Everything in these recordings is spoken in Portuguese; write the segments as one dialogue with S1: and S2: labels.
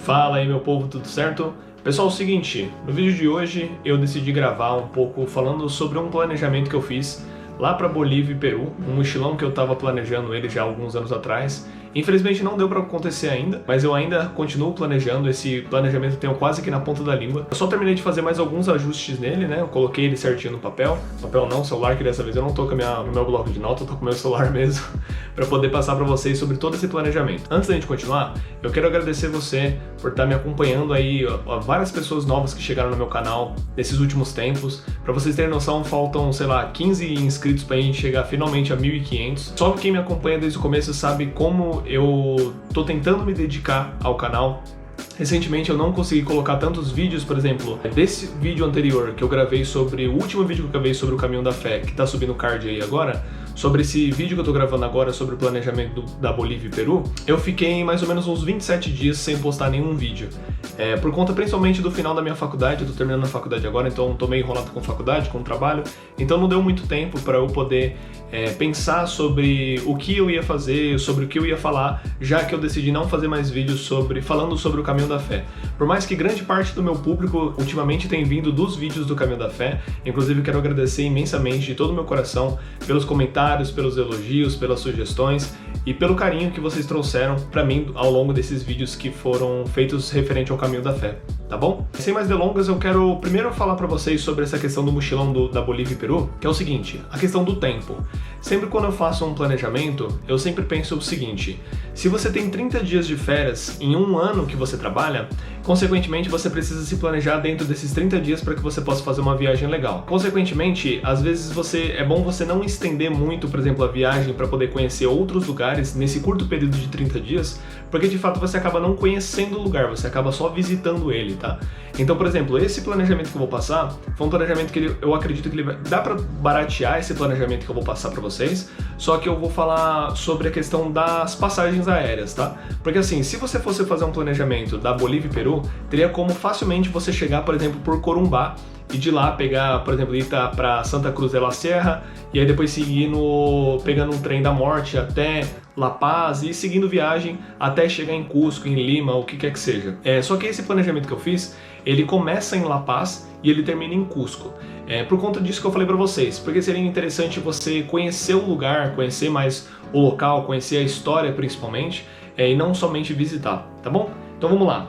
S1: Fala aí, meu povo, tudo certo? Pessoal, é o seguinte, no vídeo de hoje eu decidi gravar um pouco falando sobre um planejamento que eu fiz lá para Bolívia e Peru, um mochilão que eu estava planejando ele já há alguns anos atrás. Infelizmente não deu para acontecer ainda, mas eu ainda continuo planejando, esse planejamento eu tenho quase que na ponta da língua. Eu só terminei de fazer mais alguns ajustes nele, né? Eu coloquei ele certinho no papel não, celular, que dessa vez eu não tô com no meu bloco de nota, eu tô com o meu celular mesmo, para poder passar para vocês sobre todo esse planejamento. Antes da gente continuar, eu quero agradecer você por estar me acompanhando aí, várias pessoas novas que chegaram no meu canal nesses últimos tempos. Para vocês terem noção, faltam, sei lá, 15 inscritos pra gente chegar finalmente a 1.500. Só quem me acompanha desde o começo sabe como eu tô tentando me dedicar ao canal. Recentemente eu não consegui colocar tantos vídeos, por exemplo, desse vídeo anterior que eu gravei sobre, o último vídeo que eu gravei sobre o Caminho da Fé, que tá subindo o card aí agora, sobre esse vídeo que eu tô gravando agora sobre o planejamento da Bolívia e Peru, eu fiquei mais ou menos uns 27 dias sem postar nenhum vídeo. Por conta principalmente do final da minha faculdade, eu tô terminando a faculdade agora, então tô meio enrolado com faculdade, com trabalho, então não deu muito tempo para eu poder pensar sobre o que eu ia fazer, sobre o que eu ia falar, já que eu decidi não fazer mais vídeos falando sobre o Caminho da Fé. Por mais que grande parte do meu público ultimamente tem vindo dos vídeos do Caminho da Fé, inclusive quero agradecer imensamente de todo o meu coração pelos comentários, pelos elogios, pelas sugestões e pelo carinho que vocês trouxeram pra mim ao longo desses vídeos que foram feitos referente ao Caminho da Fé, tá bom? Sem mais delongas, eu quero primeiro falar pra vocês sobre essa questão do mochilão da Bolívia e Peru, que é o seguinte, a questão do tempo. Sempre quando eu faço um planejamento, eu sempre penso o seguinte, se você tem 30 dias de férias em um ano que você trabalha, consequentemente você precisa se planejar dentro desses 30 dias para que você possa fazer uma viagem legal. Consequentemente, às vezes é bom você não estender muito, por exemplo, a viagem para poder conhecer outros lugares nesse curto período de 30 dias, porque de fato você acaba não conhecendo o lugar, você acaba só visitando ele, tá? Então, por exemplo, esse planejamento que eu vou passar foi um planejamento que eu acredito que dá para baratear esse planejamento que eu vou passar para vocês, só que eu vou falar sobre a questão das passagens aéreas, tá? Porque assim, se você fosse fazer um planejamento da Bolívia e Peru, teria como facilmente você chegar, por exemplo, por Corumbá e de lá pegar, por exemplo, ir para Santa Cruz de la Sierra e aí depois seguir pegando um trem da morte até La Paz e seguindo viagem até chegar em Cusco, em Lima, o que quer que seja. Só que esse planejamento que eu fiz, ele começa em La Paz e ele termina em Cusco. Por conta disso que eu falei pra vocês, porque seria interessante você conhecer o lugar, conhecer mais o local, conhecer a história principalmente, e não somente visitar, tá bom? Então vamos lá.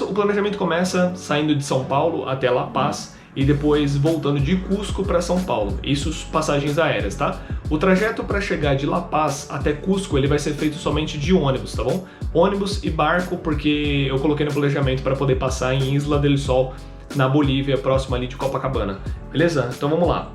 S1: O planejamento começa saindo de São Paulo até La Paz e depois voltando de Cusco para São Paulo. Isso passagens aéreas, tá? O trajeto para chegar de La Paz até Cusco ele vai ser feito somente de ônibus, tá bom? Ônibus e barco, porque eu coloquei no planejamento para poder passar em Isla del Sol, na Bolívia, próximo ali de Copacabana. Beleza? Então vamos lá.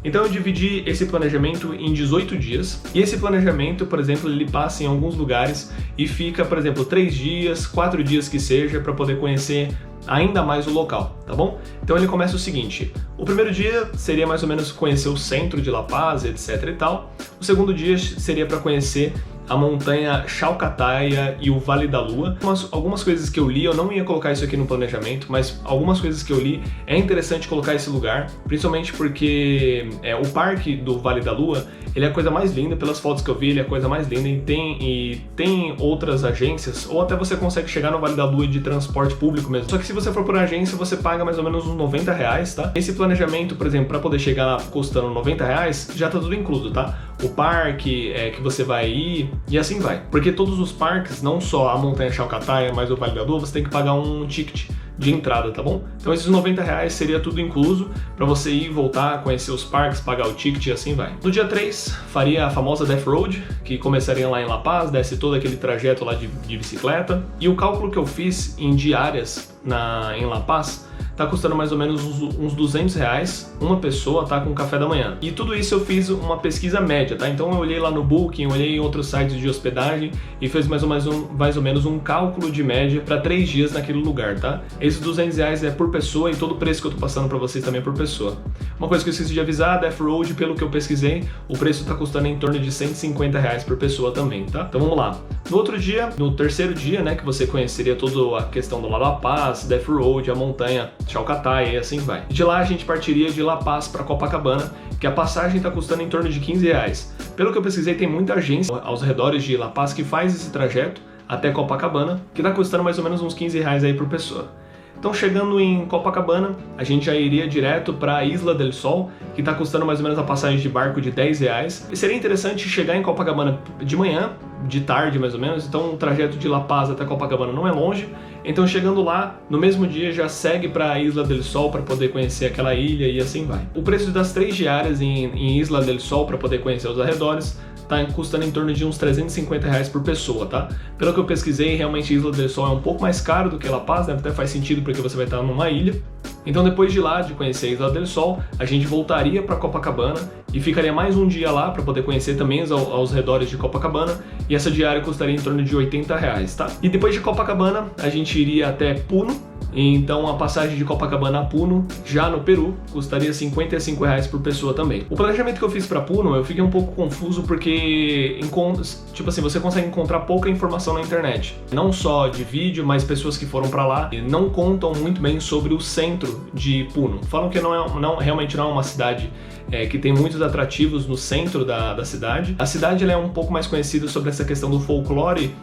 S1: Então eu dividi esse planejamento em 18 dias, e esse planejamento, por exemplo, ele passa em alguns lugares e fica, por exemplo, 3 dias, 4 dias que seja, para poder conhecer ainda mais o local, tá bom? Então ele começa o seguinte, o primeiro dia seria mais ou menos conhecer o centro de La Paz, etc e tal. O segundo dia seria para conhecer a montanha Chalcataya e o Vale da Lua. Algumas coisas que eu li, eu não ia colocar isso aqui no planejamento, mas algumas coisas que eu li, é interessante colocar esse lugar, principalmente porque o parque do Vale da Lua, ele é a coisa mais linda, pelas fotos que eu vi, ele é a coisa mais linda e tem outras agências, ou até você consegue chegar no Vale da Lua de transporte público mesmo. Só que se você for por agência, você paga mais ou menos uns R$90, tá? Esse planejamento, por exemplo, para poder chegar lá custando R$90, já tá tudo incluso, tá? O parque que você vai ir e assim vai. Porque todos os parques, não só a montanha Chalcataya, mas o Vale da Lua, você tem que pagar um ticket de entrada, tá bom? Então esses R$90 seria tudo incluso para você ir, voltar, conhecer os parques, pagar o ticket e assim vai. No dia 3, faria a famosa Death Road, que começaria lá em La Paz, desce todo aquele trajeto lá de bicicleta. E o cálculo que eu fiz em diárias em La Paz tá custando mais ou menos uns R$200 uma pessoa, tá, com café da manhã. E tudo isso eu fiz uma pesquisa média, tá? Então eu olhei lá no Booking, olhei em outros sites de hospedagem e fiz mais ou menos um cálculo de média para 3 dias naquele lugar, tá? Esses R$200 é por pessoa e todo o preço que eu tô passando para vocês também é por pessoa. Uma coisa que eu esqueci de avisar, Death Road, pelo que eu pesquisei, o preço tá custando em torno de R$150 por pessoa também, tá? Então vamos lá. No outro dia, no terceiro dia, né, que você conheceria toda a questão do La Paz, Death Road, a montanha Chalcataya e assim vai. De lá a gente partiria de La Paz para Copacabana, que a passagem está custando em torno de R$15. Pelo que eu pesquisei, tem muita agência aos redores de La Paz que faz esse trajeto, até Copacabana, que está custando mais ou menos uns R$15 aí por pessoa. Então, chegando em Copacabana, a gente já iria direto para a Isla del Sol, que está custando mais ou menos a passagem de barco de R$10. E seria interessante chegar em Copacabana de manhã, de tarde mais ou menos, então o trajeto de La Paz até Copacabana não é longe. Então, chegando lá, no mesmo dia já segue para a Isla del Sol para poder conhecer aquela ilha e assim vai. O preço das 3 diárias em Isla del Sol para poder conhecer os arredores tá custando em torno de uns R$350 por pessoa, tá? Pelo que eu pesquisei, realmente Isla del Sol é um pouco mais caro do que La Paz, né? Até faz sentido porque você vai estar numa ilha. Então, depois de lá, de conhecer a Isla del Sol, a gente voltaria para Copacabana e ficaria mais um dia lá para poder conhecer também aos redores de Copacabana, e essa diária custaria em torno de R$80, tá? E depois de Copacabana, a gente iria até Puno. Então a passagem de Copacabana a Puno, já no Peru, custaria R$55 por pessoa também. O planejamento que eu fiz para Puno, eu fiquei um pouco confuso porque, tipo assim, você consegue encontrar pouca informação na internet. Não só de vídeo, mas pessoas que foram para lá não contam muito bem sobre o centro de Puno. Falam que realmente não é uma cidade que tem muitos atrativos no centro da cidade. A cidade ela é um pouco mais conhecida sobre essa questão do folclore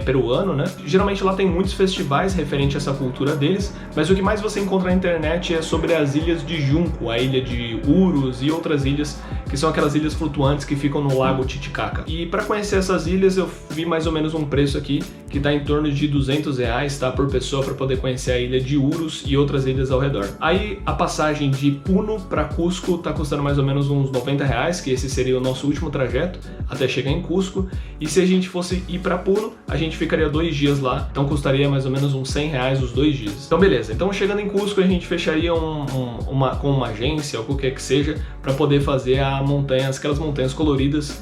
S1: peruano, né? Geralmente lá tem muitos festivais referentes a essa cultura deles, mas o que mais você encontra na internet é sobre as ilhas de Junco, a ilha de Urus e outras ilhas, que são aquelas ilhas flutuantes que ficam no lago Titicaca. E para conhecer essas ilhas eu vi mais ou menos um preço aqui, que está em torno de R$200, tá, por pessoa, para poder conhecer a ilha de Urus e outras ilhas ao redor. Aí a passagem de Puno para Cusco está custando mais ou menos uns R$90, que esse seria o nosso último trajeto até chegar em Cusco. E se a gente fosse ir para Puno, a gente ficaria 2 dias lá, então custaria mais ou menos uns R$100 os 2 dias. Então beleza, então chegando em Cusco a gente fecharia com uma agência ou qualquer que seja para poder fazer aquelas montanhas coloridas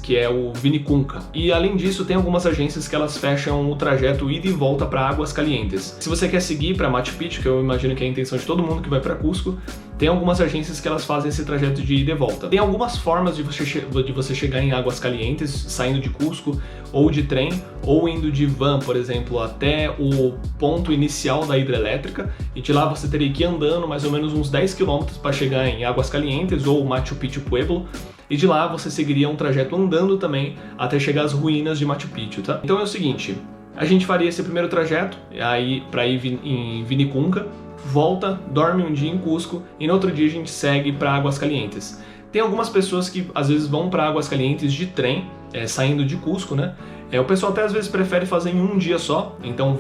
S1: que é o Vinicunca. E além disso, tem algumas agências que elas fecham o trajeto ida e volta para Águas Calientes. Se você quer seguir para Machu Picchu, que eu imagino que é a intenção de todo mundo que vai para Cusco, tem algumas agências que elas fazem esse trajeto de ida e volta. Tem algumas formas de você chegar em Águas Calientes, saindo de Cusco, ou de trem, ou indo de van, por exemplo, até o ponto inicial da hidrelétrica, e de lá você teria que ir andando mais ou menos uns 10 km para chegar em Águas Calientes ou Machu Picchu Pueblo. E de lá você seguiria um trajeto andando também até chegar às ruínas de Machu Picchu, tá? Então é o seguinte, a gente faria esse primeiro trajeto aí para ir em Vinicunca, volta, dorme um dia em Cusco e no outro dia a gente segue para Águas Calientes. Tem algumas pessoas que às vezes vão para Águas Calientes de trem, saindo de Cusco, né? O pessoal até às vezes prefere fazer em um dia só, então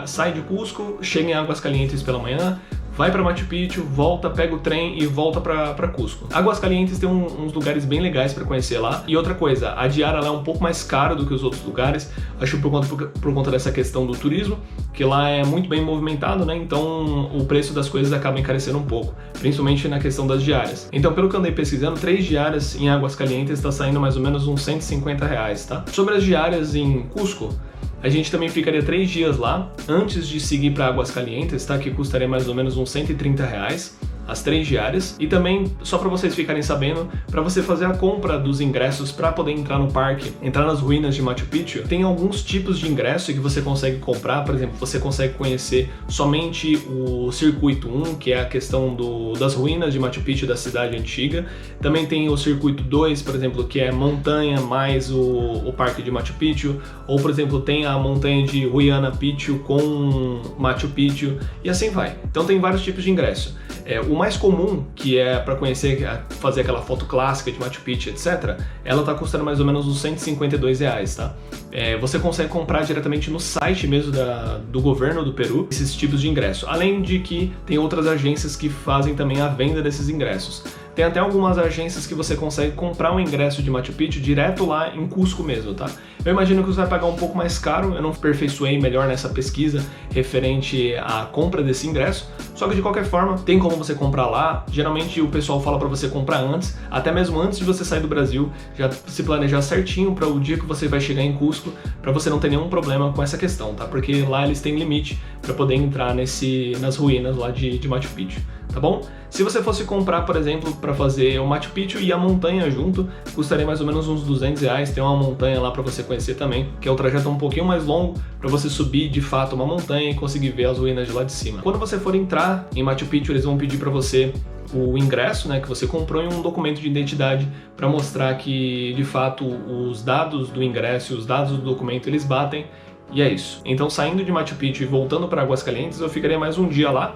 S1: sai de Cusco, chega em Águas Calientes pela manhã, vai para Machu Picchu, volta, pega o trem e volta para Cusco. Águas Calientes tem uns lugares bem legais para conhecer lá. E outra coisa, a diária lá é um pouco mais cara do que os outros lugares, acho que por conta dessa questão do turismo, que lá é muito bem movimentado, né? Então o preço das coisas acaba encarecendo um pouco, principalmente na questão das diárias. Então, pelo que eu andei pesquisando, 3 diárias em Águas Calientes está saindo mais ou menos uns R$150, tá? Sobre as diárias em Cusco, a gente também ficaria 3 dias lá, antes de seguir para Águas Calientes, tá? Que custaria mais ou menos uns R$130, as 3 diárias. E também, só para vocês ficarem sabendo, para você fazer a compra dos ingressos para poder entrar no parque, entrar nas ruínas de Machu Picchu, tem alguns tipos de ingresso que você consegue comprar. Por exemplo, você consegue conhecer somente o Circuito 1, que é a questão das ruínas de Machu Picchu, da cidade antiga. Também tem o Circuito 2, por exemplo, que é montanha mais o parque de Machu Picchu. Ou, por exemplo, tem a montanha de Huayna Picchu com Machu Picchu, e assim vai. Então tem vários tipos de ingresso. O mais comum, que é para conhecer, fazer aquela foto clássica de Machu Picchu, etc., ela tá custando mais ou menos uns R$152, tá? Você consegue comprar diretamente no site mesmo do governo do Peru esses tipos de ingresso. Além de que tem outras agências que fazem também a venda desses ingressos. Tem até algumas agências que você consegue comprar um ingresso de Machu Picchu direto lá em Cusco mesmo, tá? Eu imagino que você vai pagar um pouco mais caro, eu não aperfeiçoei melhor nessa pesquisa referente à compra desse ingresso, só que de qualquer forma, tem como você comprar lá. Geralmente o pessoal fala para você comprar antes, até mesmo antes de você sair do Brasil, já se planejar certinho para o dia que você vai chegar em Cusco, para você não ter nenhum problema com essa questão, tá? Porque lá eles têm limite para poder entrar nas ruínas lá de Machu Picchu. Tá bom? Se você fosse comprar, por exemplo, para fazer o Machu Picchu e a montanha junto, custaria mais ou menos uns R$200. Tem uma montanha lá para você conhecer também, que é o trajeto um pouquinho mais longo para você subir de fato uma montanha e conseguir ver as ruínas de lá de cima. Quando você for entrar em Machu Picchu, eles vão pedir para você o ingresso, né, que você comprou, e um documento de identidade para mostrar que de fato os dados do ingresso e os dados do documento eles batem. E é isso. Então, saindo de Machu Picchu e voltando para Aguascalientes, eu ficaria mais um dia lá,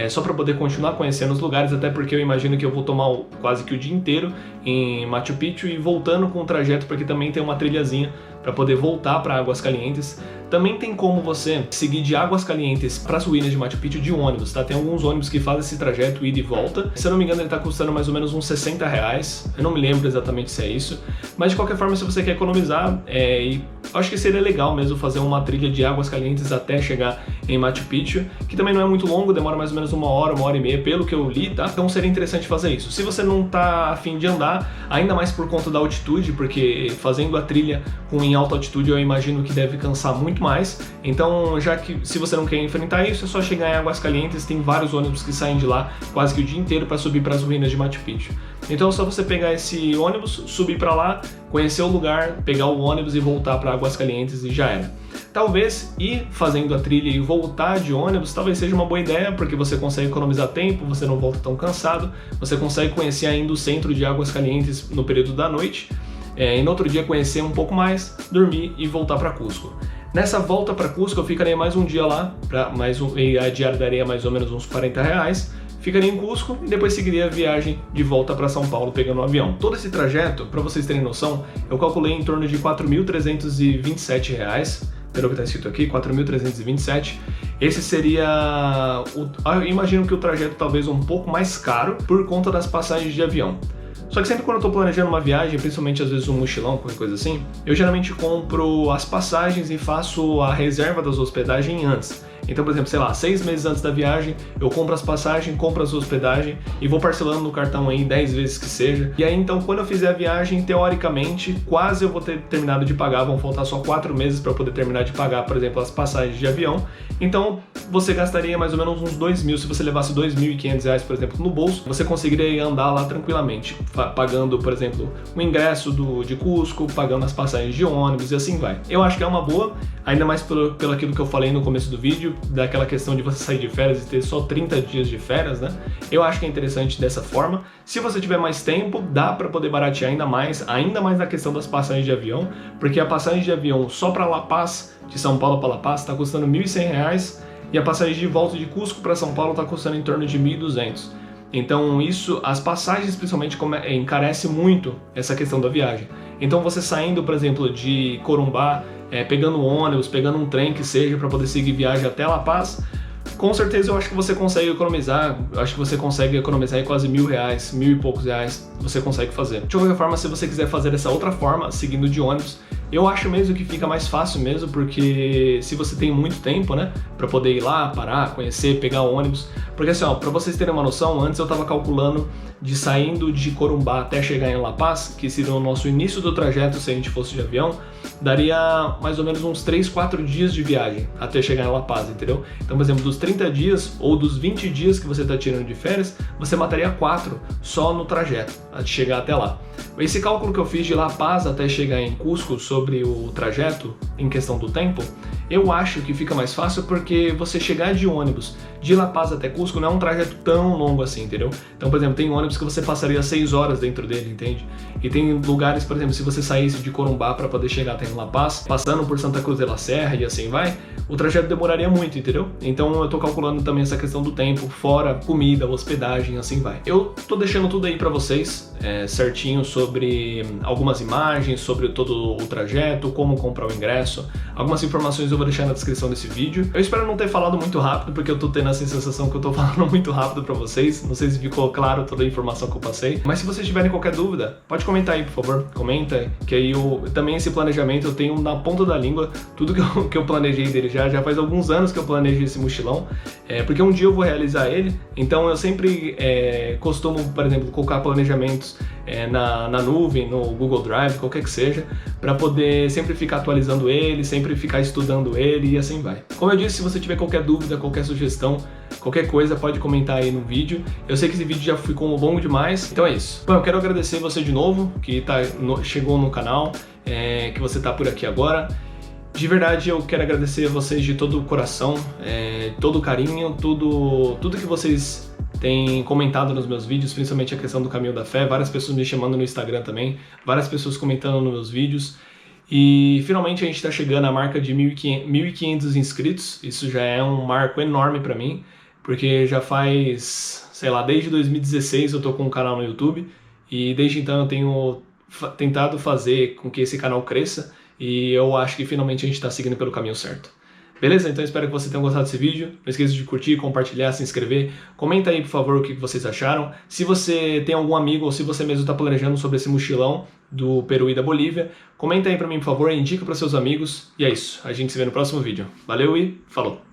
S1: só para poder continuar conhecendo os lugares, até porque eu imagino que eu vou tomar quase que o dia inteiro em Machu Picchu e voltando com o trajeto, porque também tem uma trilhazinha para poder voltar para Aguascalientes. Também tem como você seguir de Aguascalientes para as ruínas de Machu Picchu de ônibus, tá? Tem alguns ônibus que fazem esse trajeto ida e volta. Se eu não me engano, ele tá custando mais ou menos uns R$60. Eu não me lembro exatamente se é isso. Mas de qualquer forma, se você quer economizar, e acho que seria legal mesmo fazer uma trilha de Aguascalientes até chegar em Machu Picchu, que também não é muito longo, demora mais ou menos uma hora e meia, pelo que eu li, tá? Então seria interessante fazer isso. Se você não tá afim de andar, ainda mais por conta da altitude, porque fazendo a trilha em alta altitude eu imagino que deve cansar muito mais. Então, já que se você não quer enfrentar isso, é só chegar em Aguascalientes, tem vários ônibus que saem de lá quase que o dia inteiro para subir para as ruínas de Machu Picchu. Então é só você pegar esse ônibus, subir para lá, conhecer o lugar, pegar o ônibus e voltar para Aguascalientes e já era. Talvez ir fazendo a trilha e voltar de ônibus talvez seja uma boa ideia, porque você consegue economizar tempo, você não volta tão cansado, você consegue conhecer ainda o centro de Aguascalientes no período da noite, e no outro dia conhecer um pouco mais, dormir e voltar para Cusco. Nessa volta para Cusco eu ficaria mais um dia lá, e a diária daria mais ou menos uns R$40, ficaria em Cusco e depois seguiria a viagem de volta para São Paulo pegando um avião. Todo esse trajeto, para vocês terem noção, eu calculei em torno de R$4.327, pelo que está escrito aqui, 4.327. Esse seria, eu imagino que o trajeto talvez um pouco mais caro por conta das passagens de avião. Só que sempre quando eu estou planejando uma viagem, principalmente às vezes um mochilão, qualquer coisa assim, eu geralmente compro as passagens e faço a reserva das hospedagens antes. Então, por exemplo, sei lá, 6 meses antes da viagem, eu compro as passagens, compro as hospedagens e vou parcelando no cartão aí 10 vezes que seja. E aí, então, quando eu fizer a viagem, teoricamente, quase eu vou ter terminado de pagar, vão faltar só 4 meses para eu poder terminar de pagar, por exemplo, as passagens de avião. Então, você gastaria mais ou menos uns R$2.000, se você levasse R$2.500, por exemplo, no bolso, você conseguiria andar lá tranquilamente, pagando, por exemplo, o ingresso de Cusco, pagando as passagens de ônibus e assim vai. Eu acho que é uma boa, ainda mais pelo aquilo que eu falei no começo do vídeo, daquela questão de você sair de férias e ter só 30 dias de férias, né? Eu acho que é interessante dessa forma. Se você tiver mais tempo, dá para poder baratear ainda mais na questão das passagens de avião, porque a passagem de avião só para La Paz, de São Paulo para La Paz, está custando R$1.100, e a passagem de volta de Cusco para São Paulo está custando em torno de R$1.200. Então as passagens principalmente encarece muito essa questão da viagem. Então você saindo, por exemplo, de Corumbá, pegando um ônibus, pegando um trem que seja para poder seguir viagem até La Paz, com certeza eu acho que você consegue economizar, aí quase R$1.000, R$1.000 e poucos, você consegue fazer. De qualquer forma, se você quiser fazer dessa outra forma, seguindo de ônibus, eu acho mesmo que fica mais fácil mesmo, porque se você tem muito tempo, né, pra poder ir lá, parar, conhecer, pegar o ônibus, porque assim, ó, pra vocês terem uma noção, antes eu tava calculando de saindo de Corumbá até chegar em La Paz, que seria o nosso início do trajeto se a gente fosse de avião, daria mais ou menos uns 3, 4 dias de viagem até chegar em La Paz, entendeu? Então, por exemplo, dos 30 dias ou dos 20 dias que você tá tirando de férias, você mataria 4 só no trajeto, até chegar até lá. Esse cálculo que eu fiz de La Paz até chegar em Cusco sobre o trajeto, em questão do tempo, eu acho que fica mais fácil porque você chegar de ônibus de La Paz até Cusco não é um trajeto tão longo assim, entendeu? Então, por exemplo, tem ônibus que você passaria 6 horas dentro dele, entende? E tem lugares, por exemplo, se você saísse de Corumbá para poder chegar até La Paz, passando por Santa Cruz de la Serra e assim vai, o trajeto demoraria muito, entendeu? Então eu tô calculando também essa questão do tempo, fora comida, hospedagem, assim vai. Eu tô deixando tudo aí para vocês, certinho, sobre algumas imagens, sobre todo o trajeto, como comprar o ingresso, algumas informações eu vou deixar na descrição desse vídeo. Eu espero não ter falado muito rápido, porque eu tô tendo essa sensação que eu tô falando muito rápido para vocês, não sei se ficou claro toda a informação que eu passei, mas se vocês tiverem qualquer dúvida, pode comentar aí, por favor, comenta, que aí também esse planejamento eu tenho na ponta da língua, tudo que eu planejei dele já faz alguns anos que eu planejo esse mochilão, porque um dia eu vou realizar ele, então eu sempre costumo, por exemplo, colocar planejamentos na nuvem, no Google Drive, qualquer que seja, para poder sempre ficar atualizando ele, sempre ficar estudando ele e assim vai. Como eu disse, se você tiver qualquer dúvida, qualquer sugestão, qualquer coisa, pode comentar aí no vídeo. Eu sei que esse vídeo já ficou longo demais, então é isso. Bom, eu quero agradecer você de novo, que chegou no canal, que você tá por aqui agora. De verdade, eu quero agradecer a vocês de todo o coração, todo o carinho, tudo que vocês têm comentado nos meus vídeos, principalmente a questão do Caminho da Fé, várias pessoas me chamando no Instagram também, várias pessoas comentando nos meus vídeos. E finalmente a gente está chegando à marca de 1.500 inscritos. Isso já é um marco enorme para mim, porque já faz, sei lá, desde 2016 eu tô com um canal no YouTube e desde então eu tenho tentado fazer com que esse canal cresça e eu acho que finalmente a gente está seguindo pelo caminho certo. Beleza? Então espero que vocês tenham gostado desse vídeo. Não esqueça de curtir, compartilhar, se inscrever. Comenta aí, por favor, o que vocês acharam. Se você tem algum amigo ou se você mesmo está planejando sobre esse mochilão do Peru e da Bolívia, comenta aí para mim, por favor, indica para seus amigos. E é isso. A gente se vê no próximo vídeo. Valeu e falou!